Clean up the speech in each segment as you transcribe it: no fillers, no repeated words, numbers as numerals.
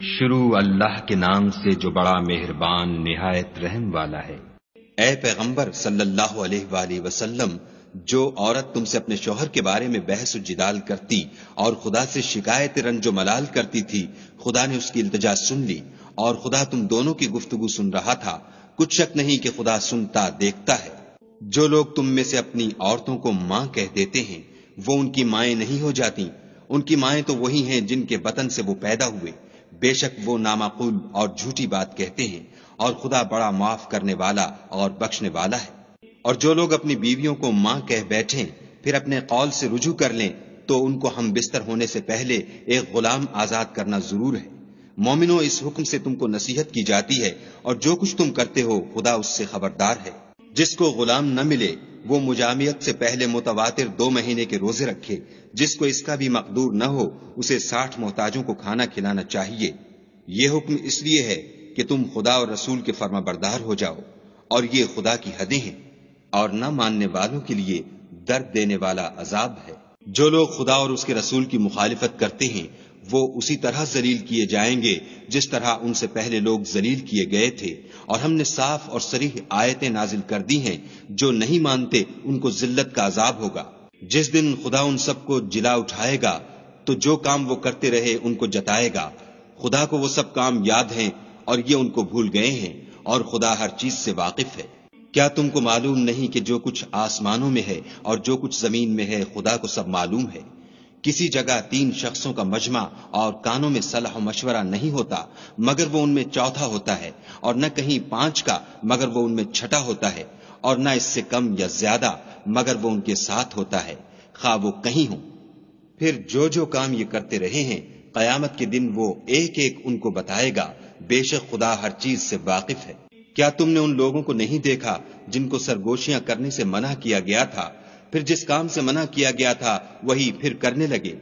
شروع اللہ کے نام سے جو بڑا مہربان نہایت رحم والا ہے۔ اے پیغمبر صلی اللہ علیہ وآلہ وسلم، جو عورت تم سے اپنے شوہر کے بارے میں بحث و جدال کرتی اور خدا سے شکایت رنج و ملال کرتی تھی، خدا نے اس کی التجا سن لی اور خدا تم دونوں کی گفتگو سن رہا تھا۔ کچھ شک نہیں کہ خدا سنتا دیکھتا ہے۔ جو لوگ تم میں سے اپنی عورتوں کو ماں کہہ دیتے ہیں، وہ ان کی مائیں نہیں ہو جاتی۔ ان کی مائیں تو وہی ہیں جن کے بطن سے وہ پیدا ہوئے۔ بے شک وہ نامعقول اور جھوٹی بات کہتے ہیں، اور خدا بڑا معاف کرنے والا اور بخشنے والا ہے۔ اور جو لوگ اپنی بیویوں کو ماں کہہ بیٹھیں پھر اپنے قول سے رجوع کر لیں تو ان کو ہم بستر ہونے سے پہلے ایک غلام آزاد کرنا ضرور ہے۔ مومنو، اس حکم سے تم کو نصیحت کی جاتی ہے، اور جو کچھ تم کرتے ہو خدا اس سے خبردار ہے۔ جس کو غلام نہ ملے وہ مجامعت سے پہلے متواتر 2 مہینے کے روزے رکھے۔ جس کو اس کا بھی مقدور نہ ہو اسے 60 محتاجوں کو کھانا کھلانا چاہیے۔ یہ حکم اس لیے ہے کہ تم خدا اور رسول کے فرما بردار ہو جاؤ، اور یہ خدا کی حدیں ہیں، اور نہ ماننے والوں کے لیے درد دینے والا عذاب ہے۔ جو لوگ خدا اور اس کے رسول کی مخالفت کرتے ہیں وہ اسی طرح ذلیل کیے جائیں گے جس طرح ان سے پہلے لوگ ذلیل کیے گئے تھے، اور ہم نے صاف اور صریح آیتیں نازل کر دی ہیں۔ جو نہیں مانتے ان کو ذلت کا عذاب ہوگا۔ جس دن خدا ان سب کو جلا اٹھائے گا تو جو کام وہ کرتے رہے ان کو جتائے گا۔ خدا کو وہ سب کام یاد ہیں اور یہ ان کو بھول گئے ہیں، اور خدا ہر چیز سے واقف ہے۔ کیا تم کو معلوم نہیں کہ جو کچھ آسمانوں میں ہے اور جو کچھ زمین میں ہے خدا کو سب معلوم ہے؟ کسی جگہ 3 شخصوں کا مجمع اور کانوں میں صلاح و مشورہ نہیں ہوتا مگر وہ ان میں چوتھا ہوتا ہے، اور نہ کہیں 5 کا مگر وہ ان میں چھٹا ہوتا ہے، اور نہ اس سے کم یا زیادہ مگر وہ ان کے ساتھ ہوتا ہے، خواہ وہ کہیں ہوں۔ پھر جو کام یہ کرتے رہے ہیں قیامت کے دن وہ ایک ایک ان کو بتائے گا۔ بے شک خدا ہر چیز سے واقف ہے۔ کیا تم نے ان لوگوں کو نہیں دیکھا جن کو سرگوشیاں کرنے سے منع کیا گیا تھا، پھر جس کام سے منع کیا گیا تھا وہی پھر کرنے لگے؟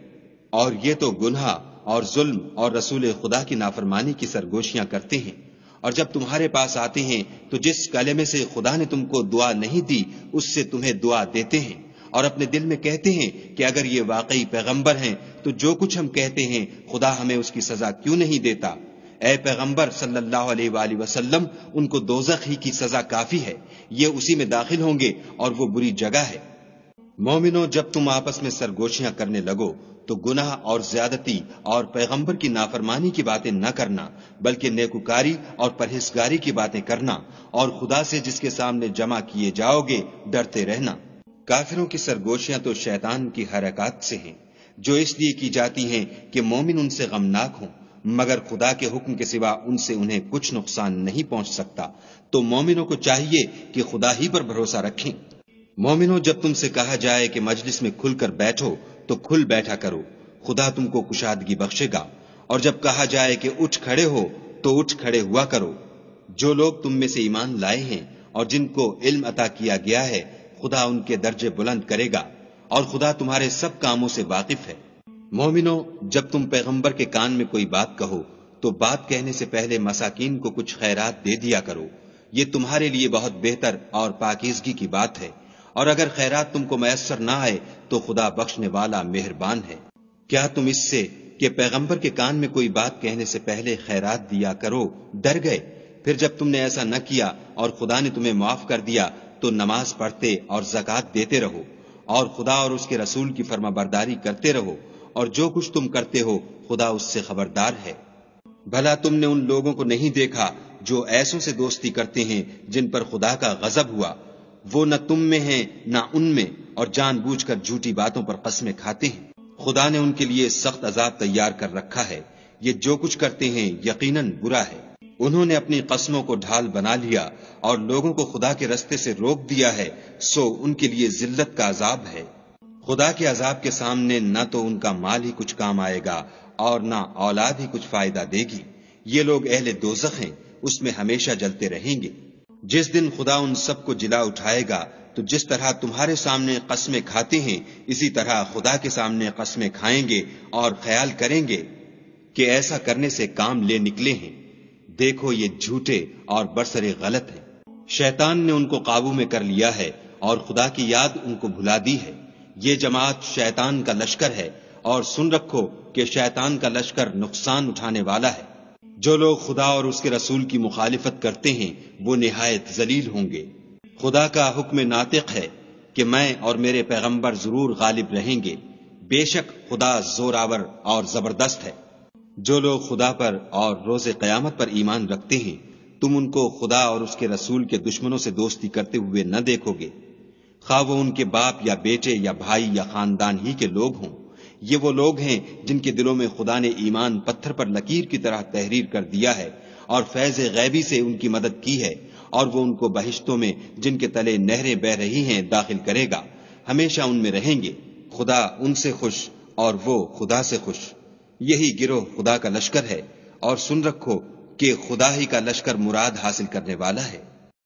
اور یہ تو گناہ اور ظلم اور رسول خدا کی نافرمانی کی سرگوشیاں کرتے ہیں۔ اور جب تمہارے پاس آتے ہیں تو جس کلمے سے خدا نے تم کو دعا نہیں دی اس سے تمہیں دعا دیتے ہیں، اور اپنے دل میں کہتے ہیں کہ اگر یہ واقعی پیغمبر ہیں تو جو کچھ ہم کہتے ہیں خدا ہمیں اس کی سزا کیوں نہیں دیتا؟ اے پیغمبر صلی اللہ علیہ وآلہ وسلم، ان کو دوزخ ہی کی سزا کافی ہے، یہ اسی میں داخل ہوں گے اور وہ بری جگہ ہے۔ مومنو، جب تم آپس میں سرگوشیاں کرنے لگو تو گناہ اور زیادتی اور پیغمبر کی نافرمانی کی باتیں نہ کرنا، بلکہ نیکوکاری اور پرہیزگاری کی باتیں کرنا، اور خدا سے جس کے سامنے جمع کیے جاؤ گے ڈرتے رہنا۔ کافروں کی سرگوشیاں تو شیطان کی حرکات سے ہیں، جو اس لیے کی جاتی ہیں کہ مومن ان سے غمناک ہوں، مگر خدا کے حکم کے سوا ان سے انہیں کچھ نقصان نہیں پہنچ سکتا۔ تو مومنوں کو چاہیے کہ خدا ہی پر بھروسہ رکھیں۔ مومنوں، جب تم سے کہا جائے کہ مجلس میں کھل کر بیٹھو تو کھل بیٹھا کرو، خدا تم کو کشادگی بخشے گا۔ اور جب کہا جائے کہ اٹھ کھڑے ہو تو اٹھ کھڑے ہوا کرو۔ جو لوگ تم میں سے ایمان لائے ہیں اور جن کو علم عطا کیا گیا ہے خدا ان کے درجے بلند کرے گا، اور خدا تمہارے سب کاموں سے واقف ہے۔ مومنو، جب تم پیغمبر کے کان میں کوئی بات کہو تو بات کہنے سے پہلے مساکین کو کچھ خیرات دے دیا کرو، یہ تمہارے لیے بہت بہتر اور پاکیزگی کی بات ہے۔ اور اگر خیرات تم کو میسر نہ آئے تو خدا بخشنے والا مہربان ہے۔ کیا تم اس سے کہ پیغمبر کے کان میں کوئی بات کہنے سے پہلے خیرات دیا کرو ڈر گئے؟ پھر جب تم نے ایسا نہ کیا اور خدا نے تمہیں معاف کر دیا تو نماز پڑھتے اور زکوٰۃ دیتے رہو، اور خدا اور اس کے رسول کی فرما برداری کرتے رہو، اور جو کچھ تم کرتے ہو خدا اس سے خبردار ہے۔ بھلا تم نے ان لوگوں کو نہیں دیکھا جو ایسوں سے دوستی کرتے ہیں جن پر خدا کا غضب ہوا؟ وہ نہ تم میں ہیں نہ ان میں، اور جان بوجھ کر جھوٹی باتوں پر قسمیں کھاتے ہیں۔ خدا نے ان کے لیے سخت عذاب تیار کر رکھا ہے، یہ جو کچھ کرتے ہیں یقیناً برا ہے۔ انہوں نے اپنی قسموں کو ڈھال بنا لیا اور لوگوں کو خدا کے رستے سے روک دیا ہے، سو ان کے لیے ذلت کا عذاب ہے۔ خدا کے عذاب کے سامنے نہ تو ان کا مال ہی کچھ کام آئے گا اور نہ اولاد ہی کچھ فائدہ دے گی۔ یہ لوگ اہل دوزخ ہیں، اس میں ہمیشہ جلتے رہیں گے۔ جس دن خدا ان سب کو جلا اٹھائے گا تو جس طرح تمہارے سامنے قسمیں کھاتے ہیں اسی طرح خدا کے سامنے قسمیں کھائیں گے، اور خیال کریں گے کہ ایسا کرنے سے کام لے نکلے ہیں۔ دیکھو یہ جھوٹے اور برسرے غلط ہیں۔ شیطان نے ان کو قابو میں کر لیا ہے اور خدا کی یاد ان کو بھلا دی ہے۔ یہ جماعت شیطان کا لشکر ہے، اور سن رکھو کہ شیطان کا لشکر نقصان اٹھانے والا ہے۔ جو لوگ خدا اور اس کے رسول کی مخالفت کرتے ہیں وہ نہایت ذلیل ہوں گے۔ خدا کا حکم ناطق ہے کہ میں اور میرے پیغمبر ضرور غالب رہیں گے، بے شک خدا زوراور اور زبردست ہے۔ جو لوگ خدا پر اور روز قیامت پر ایمان رکھتے ہیں تم ان کو خدا اور اس کے رسول کے دشمنوں سے دوستی کرتے ہوئے نہ دیکھو گے، خواہ وہ ان کے باپ یا بیٹے یا بھائی یا خاندان ہی کے لوگ ہوں۔ یہ وہ لوگ ہیں جن کے دلوں میں خدا نے ایمان پتھر پر لکیر کی طرح تحریر کر دیا ہے اور فیض غیبی سے ان کی مدد کی ہے، اور وہ ان کو بہشتوں میں جن کے تلے نہریں بہ رہی ہیں داخل کرے گا، ہمیشہ ان میں رہیں گے، خدا ان سے خوش اور وہ خدا سے خوش۔ یہی گروہ خدا کا لشکر ہے، اور سن رکھو کہ خدا ہی کا لشکر مراد حاصل کرنے والا ہے۔